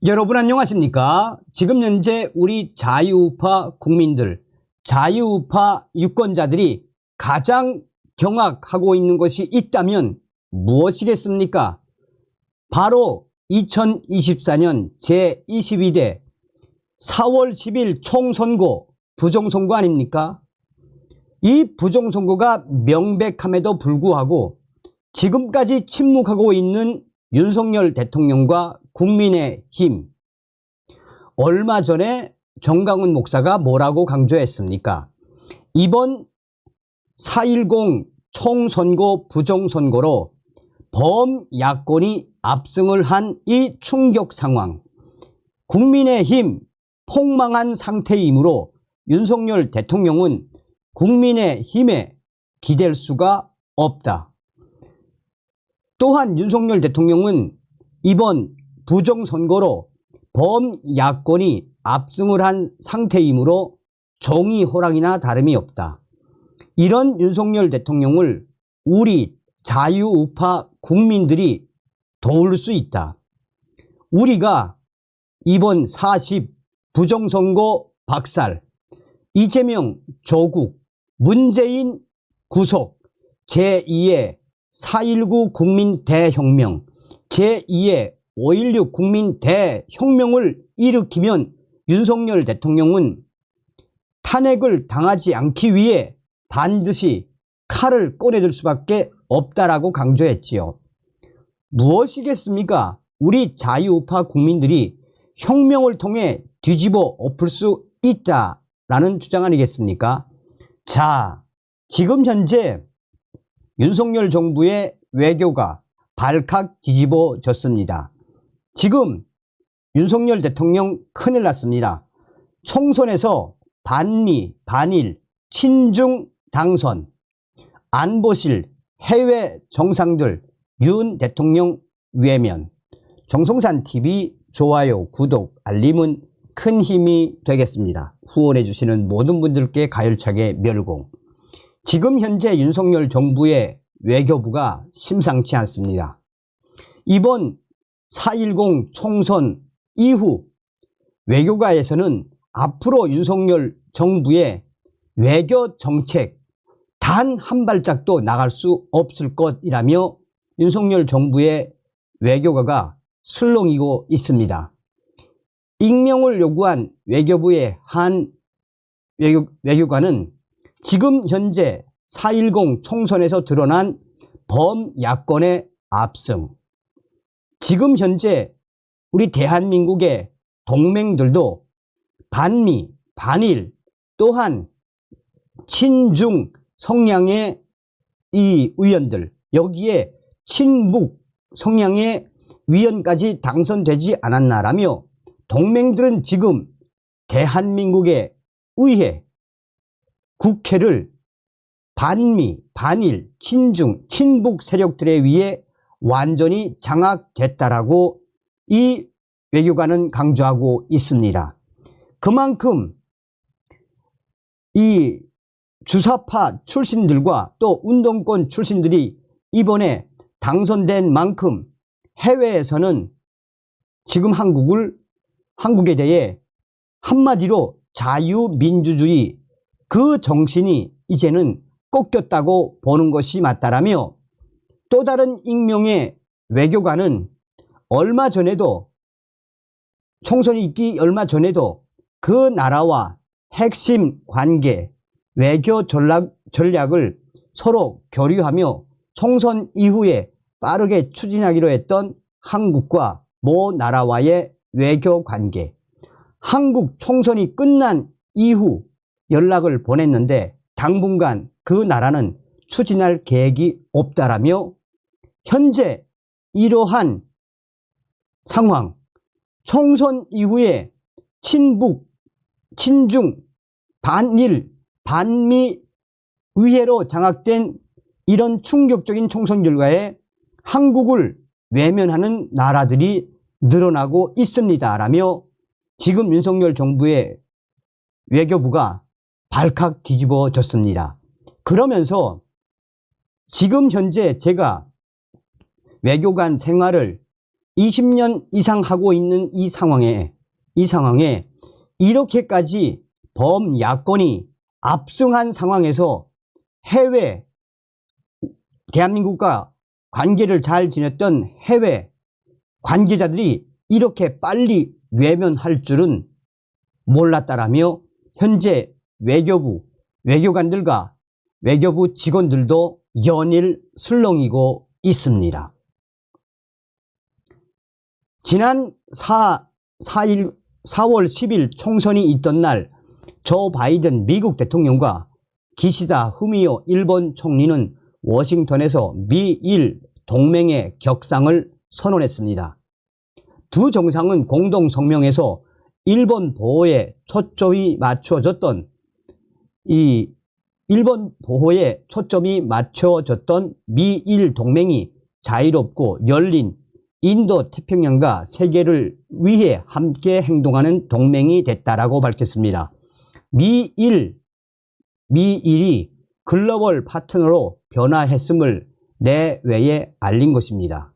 여러분 안녕하십니까? 지금 현재 우리 자유우파 국민들, 자유우파 유권자들이 가장 경악하고 있는 것이 있다면 무엇이겠습니까? 바로 2024년 제22대 4월 10일 총선거 부정선거 아닙니까? 이 부정선거가 명백함에도 불구하고 지금까지 침묵하고 있는 윤석열 대통령과 국민의힘, 얼마 전에 정강훈 목사가 뭐라고 강조했습니까? 이번 4.10 총선거 부정선거로 범야권이 압승을 한 이 충격 상황, 국민의힘 폭망한 상태이므로 윤석열 대통령은 국민의힘에 기댈 수가 없다. 또한 윤석열 대통령은 이번 부정선거로 범야권이 압승을 한 상태이므로 종이 호랑이나 다름이 없다. 이런 윤석열 대통령을 우리 자유우파 국민들이 도울 수 있다. 우리가 이번 40 부정선거 박살, 이재명 조국, 문재인 구속, 제2의 4.19 국민 대혁명, 제2의 5.16 국민 대혁명을 일으키면 윤석열 대통령은 탄핵을 당하지 않기 위해 반드시 칼을 꺼내들 수밖에 없다라고 강조했지요. 무엇이겠습니까? 우리 자유우파 국민들이 혁명을 통해 뒤집어 엎을 수 있다라는 주장 아니겠습니까? 자, 지금 현재 윤석열 정부의 외교가 발칵 뒤집어졌습니다. 지금 윤석열 대통령 큰일 났습니다. 총선에서 반미, 반일, 친중 당선, 안보실, 해외 정상들, 윤 대통령 외면. 정성산TV 좋아요, 구독, 알림은 큰 힘이 되겠습니다. 후원해 주시는 모든 분들께 가열차게 멸공. 지금 현재 윤석열 정부의 외교부가 심상치 않습니다. 이번 4.10 총선 이후 외교가에서는 앞으로 윤석열 정부의 외교 정책 단 한 발짝도 나갈 수 없을 것이라며 윤석열 정부의 외교가가 술렁이고 있습니다. 익명을 요구한 외교부의 한 외교관은 지금 현재 4.10 총선에서 드러난 범야권의 압승, 지금 현재 우리 대한민국의 동맹들도 반미, 반일, 또한 친중 성향의 이 의원들, 여기에 친북 성향의 위원까지 당선되지 않았나라며 동맹들은 지금 대한민국의 의회, 국회를 반미, 반일, 친중, 친북 세력들에 의해 완전히 장악됐다라고 이 외교관은 강조하고 있습니다. 그만큼 이 주사파 출신들과 또 운동권 출신들이 이번에 당선된 만큼 해외에서는 지금 한국에 대해 한마디로 자유민주주의 그 정신이 이제는 꺾였다고 보는 것이 맞다라며 또 다른 익명의 외교관은 얼마 전에도 총선이 있기 얼마 전에도 그 나라와 핵심 관계, 외교 전략을 서로 교류하며 총선 이후에 빠르게 추진하기로 했던 한국과 모 나라와의 외교 관계, 한국 총선이 끝난 이후 연락을 보냈는데 당분간 그 나라는 추진할 계획이 없다라며 현재 이러한 상황, 총선 이후에 친북, 친중, 반일, 반미 의회로 장악된 이런 충격적인 총선 결과에 한국을 외면하는 나라들이 늘어나고 있습니다라며 지금 윤석열 정부의 외교부가 발칵 뒤집어졌습니다. 그러면서 지금 현재 제가 외교관 생활을 20년 이상 하고 있는 이 상황에 이렇게까지 범야권이 압승한 상황에서 해외, 대한민국과 관계를 잘 지냈던 해외 관계자들이 이렇게 빨리 외면할 줄은 몰랐다라며 현재 외교관들과 외교부 직원들도 연일 술렁이고 있습니다. 지난 4월 10일 총선이 있던 날 조 바이든 미국 대통령과 기시다 후미오 일본 총리는 워싱턴에서 미일 동맹의 격상을 선언했습니다. 두 정상은 공동 성명에서 일본 보호에 초점이 맞춰졌던 미일 동맹이 자유롭고 열린 인도 태평양과 세계를 위해 함께 행동하는 동맹이 됐다라고 밝혔습니다. 미일이 글로벌 파트너로 변화했음을 내외에 알린 것입니다.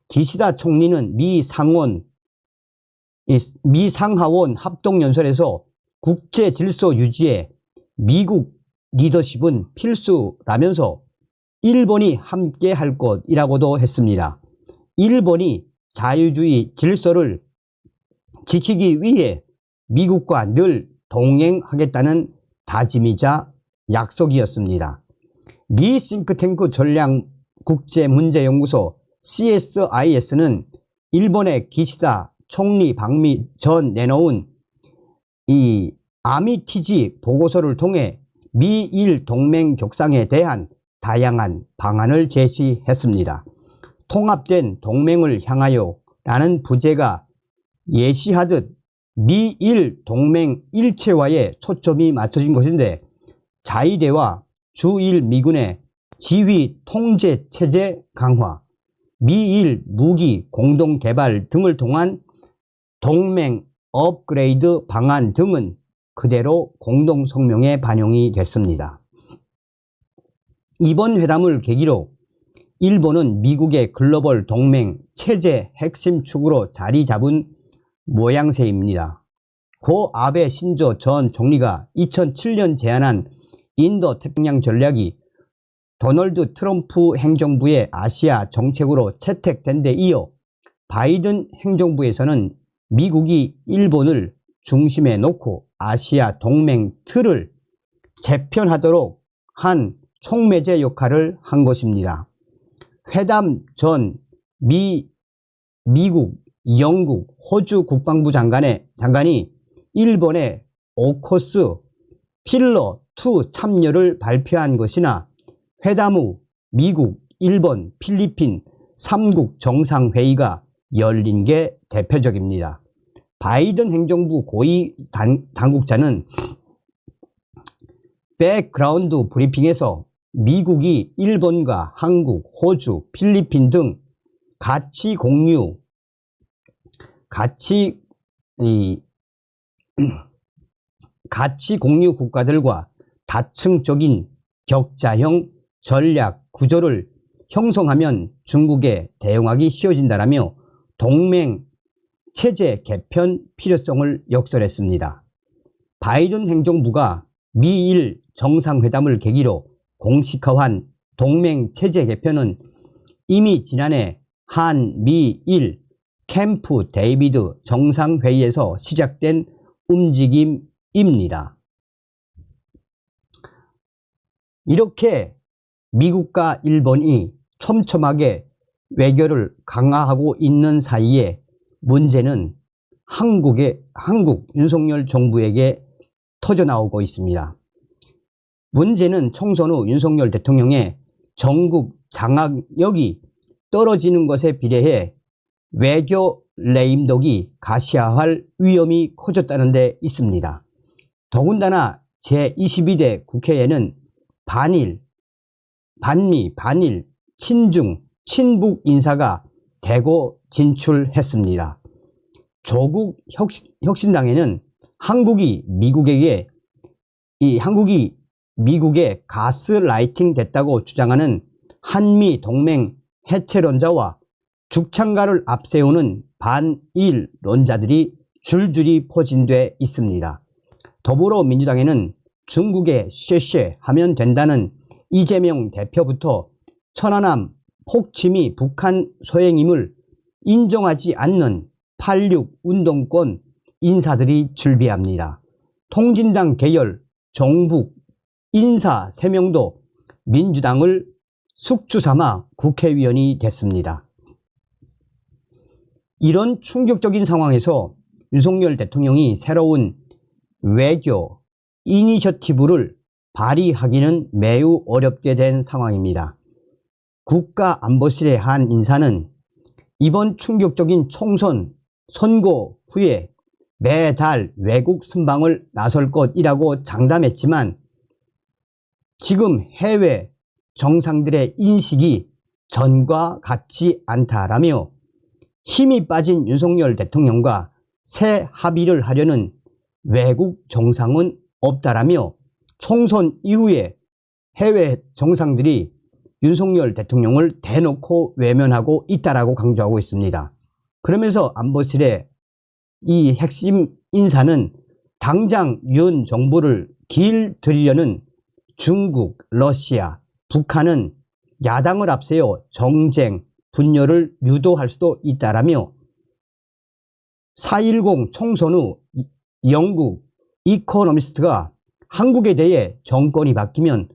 기시다 총리는 미 상하원 합동연설에서 국제 질서 유지에 미국 리더십은 필수라면서 일본이 함께 할 것이라고도 했습니다. 일본이 자유주의 질서를 지키기 위해 미국과 늘 동행하겠다는 다짐이자 약속이었습니다. 미 싱크탱크 전략국제문제연구소 CSIS는 일본의 기시다 총리 방미 전 내놓은 이 아미티지 보고서를 통해 미일 동맹 격상에 대한 다양한 방안을 제시했습니다. 통합된 동맹을 향하여 라는 부제가 예시하듯 미일 동맹 일체화에 초점이 맞춰진 것인데 자위대와 주일 미군의 지휘 통제 체제 강화, 미일 무기 공동 개발 등을 통한 동맹 업그레이드 방안 등은 그대로 공동 성명에 반영이 됐습니다. 이번 회담을 계기로 일본은 미국의 글로벌 동맹 체제 핵심 축으로 자리 잡은 모양새입니다. 고 아베 신조 전 총리가 2007년 제안한 인도 태평양 전략이 도널드 트럼프 행정부의 아시아 정책으로 채택된 데 이어 바이든 행정부에서는 미국이 일본을 중심에 놓고 아시아 동맹 틀을 재편하도록 한 촉매제 역할을 한 것입니다. 회담 전 미국, 영국, 호주 국방부 장관이 일본의 오커스 필러 2 참여를 발표한 것이나 회담 후 미국, 일본, 필리핀 3국 정상회의가 열린 게 대표적입니다. 바이든 행정부 고위 당국자는 백그라운드 브리핑에서 미국이 일본과 한국, 호주, 필리핀 등 가치 공유 국가들과 다층적인 격자형 전략 구조를 형성하면 중국에 대응하기 쉬워진다라며 동맹 체제 개편 필요성을 역설했습니다. 바이든 행정부가 미일 정상회담을 계기로 공식화한 동맹 체제 개편은 이미 지난해 한미일 캠프 데이비드 정상회의에서 시작된 움직임입니다. 이렇게 미국과 일본이 촘촘하게 외교를 강화하고 있는 사이에 문제는 한국 윤석열 정부에게 터져나오고 있습니다. 문제는 총선 후 윤석열 대통령의 전국 장악력이 떨어지는 것에 비례해 외교 레임덕이 가시화할 위험이 커졌다는 데 있습니다. 더군다나 제22대 국회에는 반미, 친중, 친북 인사가 대거 진출했습니다. 조국 혁신당에는 한국이 미국에 가스라이팅 됐다고 주장하는 한미 동맹 해체론자와 죽창가를 앞세우는 반일론자들이 줄줄이 포진돼 있습니다. 더불어민주당에는 중국에 쉐쉐 하면 된다는 이재명 대표부터 천안함 폭침이 북한 소행임을 인정하지 않는 86 운동권 인사들이 출비합니다. 통진당 계열 정북 인사 3명도 민주당을 숙주삼아 국회의원이 됐습니다. 이런 충격적인 상황에서 윤석열 대통령이 새로운 외교 이니셔티브를 발휘하기는 매우 어렵게 된 상황입니다. 국가안보실의 한 인사는 이번 충격적인 총선 선거 후에 매달 외국 순방을 나설 것이라고 장담했지만 지금 해외 정상들의 인식이 전과 같지 않다라며 힘이 빠진 윤석열 대통령과 새 합의를 하려는 외국 정상은 없다라며 총선 이후에 해외 정상들이 윤석열 대통령을 대놓고 외면하고 있다라고 강조하고 있습니다. 그러면서 안보실의 이 핵심 인사는 당장 윤 정부를 길들이려는 중국, 러시아, 북한은 야당을 앞세워 정쟁, 분열을 유도할 수도 있다라며 4.10 총선 후 영국 이코노미스트가 한국에 대해 정권이 바뀌면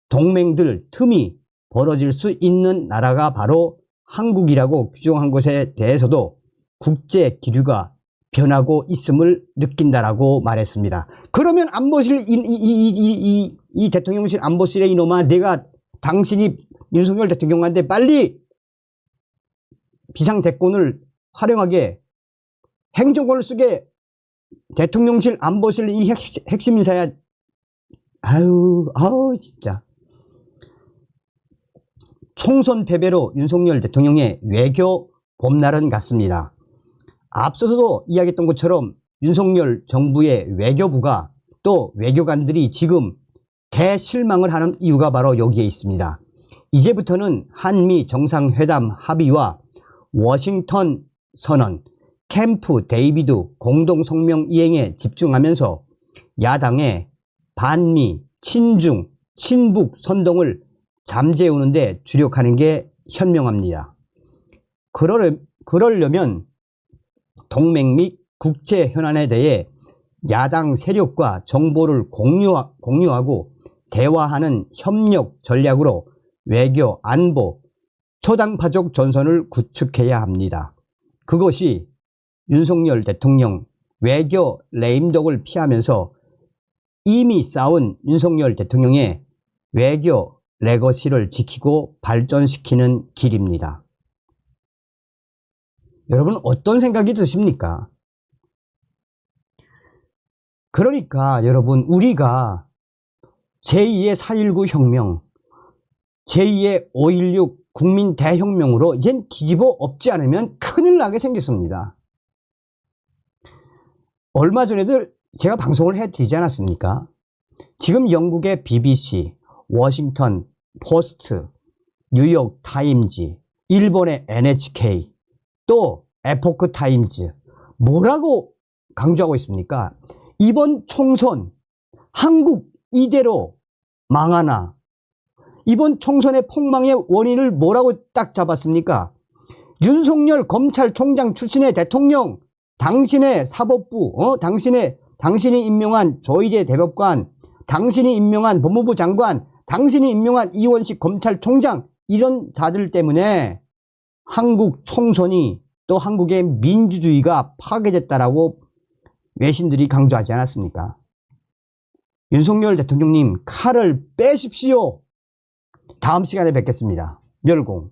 동맹들 틈이 벌어질 수 있는 나라가 바로 한국이라고 규정한 것에 대해서도 국제 기류가 변하고 있음을 느낀다라고 말했습니다. 그러면 안보실 이 대통령실 안보실의 이놈아, 내가 당신이 윤석열 대통령한테 빨리 비상대권을 활용하게 행정권을 쓰게 대통령실 안보실 이 핵심 인사야. 아유 진짜. 총선 패배로 윤석열 대통령의 외교 봄날은 갔습니다. 앞서서도 이야기했던 것처럼 윤석열 정부의 외교부가 또 외교관들이 지금 대실망을 하는 이유가 바로 여기에 있습니다. 이제부터는 한미 정상회담 합의와 워싱턴 선언, 캠프 데이비드 공동성명 이행에 집중하면서 야당의 반미, 친중, 친북 선동을 잠재우는 데 주력하는 게 현명합니다. 그러려면 동맹 및 국제 현안에 대해 야당 세력과 정보를 공유하고 대화하는 협력 전략으로 외교, 안보, 초당파적 전선을 구축해야 합니다. 그것이 윤석열 대통령 외교 레임덕을 피하면서 이미 쌓은 윤석열 대통령의 외교 레거시를 지키고 발전시키는 길입니다. 여러분 어떤 생각이 드십니까? 그러니까 여러분, 우리가 제2의 4.19 혁명, 제2의 5.16 국민 대혁명으로 이젠 뒤집어 엎지 않으면 큰일 나게 생겼습니다. 얼마 전에도 제가 방송을 해드리지 않았습니까? 지금 영국의 BBC, 워싱턴 포스트, 뉴욕 타임즈, 일본의 NHK, 또 에포크 타임즈 뭐라고 강조하고 있습니까? 이번 총선 한국 이대로 망하나? 이번 총선의 폭망의 원인을 뭐라고 딱 잡았습니까? 윤석열 검찰총장 출신의 대통령, 당신의 사법부, 당신이 임명한 조희대 대법관, 당신이 임명한 법무부 장관, 당신이 임명한 이원식 검찰총장, 이런 자들 때문에 한국 총선이 또 한국의 민주주의가 파괴됐다라고 외신들이 강조하지 않았습니까? 윤석열 대통령님, 칼을 빼십시오. 다음 시간에 뵙겠습니다. 멸공.